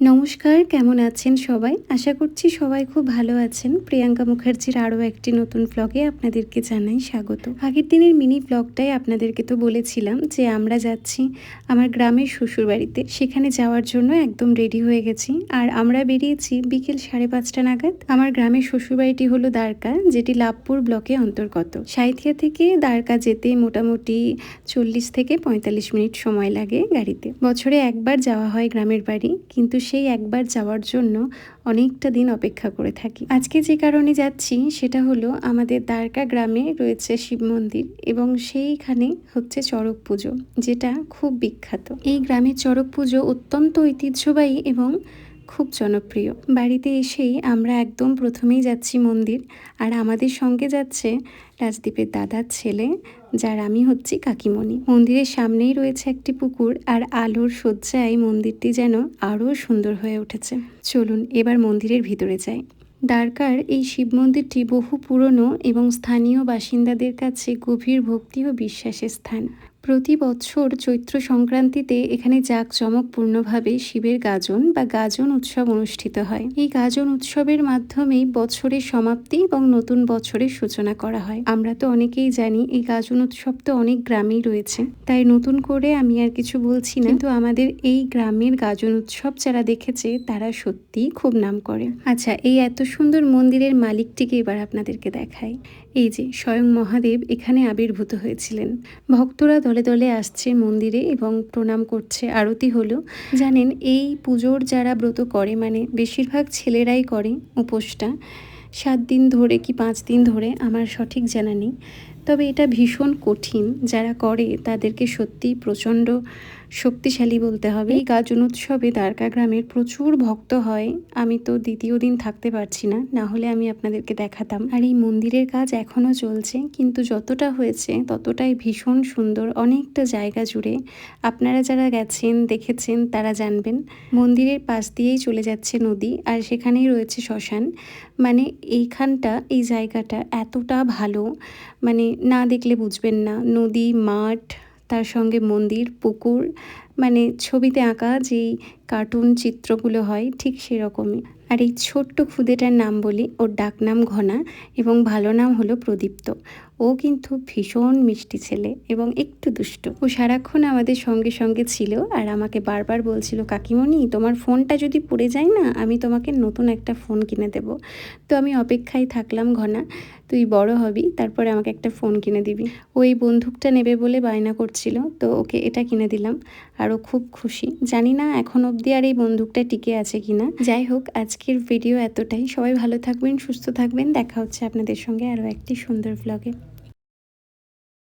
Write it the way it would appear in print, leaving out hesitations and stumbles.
নমস্কার, কেমন আছেন সবাই? আশা করছি সবাই খুব ভালো আছেন। প্রিয়াঙ্কা মুখার্জির আরও একটি নতুন ভ্লগে আপনাদেরকে জানাই স্বাগত। আগের দিনের মিনি ভ্লগটায় আপনাদেরকে তো বলেছিলাম যে আমরা যাচ্ছি আমার গ্রামের শ্বশুরবাড়িতে। সেখানে যাওয়ার জন্য একদম রেডি হয়ে গেছি। আর আমরা বেরিয়েছি বিকেল 5:30 নাগাদ। আমার গ্রামের শ্বশুরবাড়িটি হলো দ্বারকা, যেটি লাভপুর ব্লকে অন্তর্গত। সাঁইথিয়া থেকে দ্বারকা যেতে মোটামুটি 40 থেকে 45 মিনিট সময় লাগে গাড়িতে। বছরে একবার যাওয়া হয় গ্রামের বাড়ি, কিন্তু সেই একবার যাওয়ার জন্য অনেকটা দিন অপেক্ষা করে থাকি। আজকে যে কারণে যাচ্ছি সেটা হলো আমাদের দ্বারকা গ্রামে রয়েছে শিব মন্দির এবং সেইখানে হচ্ছে চড়ক পুজো, যেটা খুব বিখ্যাত। এই গ্রামের চড়ক পুজো অত্যন্ত ঐতিহ্যবাহী এবং খুব জনপ্রিয়। বাড়িতে এসেই আমরা একদম প্রথমেই যাচ্ছি মন্দির, আর আমাদের সঙ্গে যাচ্ছে রাজদীপের দাদার ছেলে, যার আমি হচ্ছি কাকিমণি। মন্দিরের সামনেই রয়েছে একটি পুকুর, আর আলোর সজ্জায় মন্দিরটি যেন আরও সুন্দর হয়ে উঠেছে। চলুন এবার মন্দিরের ভিতরে যাই। দ্বারকার এই শিব মন্দিরটি বহু পুরনো এবং স্থানীয় বাসিন্দাদের কাছে গভীর ভক্তি ও বিশ্বাসের স্থান। প্রতি বছর চৈত্র সংক্রান্তিতে এখানে জাঁকজমকপূর্ণভাবে শিবের গাজন বা গাজন উৎসব অনুষ্ঠিত হয়। এই গাজন উৎসবের মাধ্যমেই বছরের সমাপ্তি এবং নতুন বছরের সূচনা করা হয়। আমরা তো অনেকেই জানি এই গাজন উৎসব তো অনেক গ্রামেই রয়েছে, তাই নতুন করে আমি আর কিছু বলছি না, কিন্তু আমাদের এই গ্রামের গাজন উৎসব যারা দেখেছে তারা সত্যিই খুব নাম করে। আচ্ছা, এই এত সুন্দর মন্দিরের মালিকটিকে এবার আপনাদেরকে দেখাই। এই যে স্বয়ং মহাদেব এখানে আবির্ভূত হয়েছিলেন। ভক্তরা দলে দলে আসছে মন্দিরে এবং প্রণাম করছে। আরতি হলো। জানেন, এই পুজোর যারা ব্রত করে, মানে বেশিরভাগ ছেলেরাই করে উপোসটা 7 দিন ধরে কি 5 দিন ধরে, আমার সঠিক জানা নেই, তবে এটা ভীষণ কঠিন। যারা করে তাদেরকে সত্যি প্রচণ্ড শক্তিশালী বলতে হবে। এই গাজন উৎসবে দ্বারকা গ্রামের প্রচুর ভক্ত হয়। আমি তো দ্বিতীয় দিন থাকতে পারছি না, না হলে আমি আপনাদেরকে দেখাতাম। আর এই মন্দিরের কাজ এখনও চলছে, কিন্তু যতটা হয়েছে ততটাই ভীষণ সুন্দর। অনেকটা জায়গা জুড়ে আপনারা যারা গেছেন দেখেছেন তারা জানবেন। মন্দিরের পাশ দিয়েই চলে যাচ্ছে নদী, আর সেখানেই রয়েছে শ্মশান। মানে এইখানটা, এই জায়গাটা এতটা ভালো, মানে না দেখলে বুঝবেন না। নদী, মাঠ, তার সঙ্গে মন্দির, পুকুর, মানে ছবিতে আঁকা যেই কার্টুন চিত্রগুলো হয় ঠিক সেরকমই। আর এই ছোট্ট খুদেটার নাম বলি, ওর ডাক নাম ঘনা এবং ভালো নাম হলো প্রদীপ্ত। ও কিন্তু ভীষণ মিষ্টি ছেলে এবং একটু দুষ্ট। ও সারাক্ষণ আমাদের সঙ্গে সঙ্গে ছিল, আর আমাকে বারবার বলছিল, কাকিমণি তোমার ফোনটা যদি পড়ে যায় না, আমি তোমাকে নতুন একটা ফোন কিনে দেব। তো আমি অপেক্ষায় থাকলাম, ঘনা তুই বড় হবি তারপরে আমাকে একটা ফোন কিনে দিবি। ওই বন্দুকটা নেবে বলে বায়না করছিল, তো ওকে এটা কিনে দিলাম, আর ও খুব খুশি। জানি না এখন অবধি আর এই বন্দুকটা টিকে আছে কিনা। যাই হোক, আজকের ভিডিও এতটাই। সবাই ভালো থাকবেন, সুস্থ থাকবেন। দেখা হচ্ছে আপনাদের সঙ্গে আরও একটি সুন্দর ভ্লগে।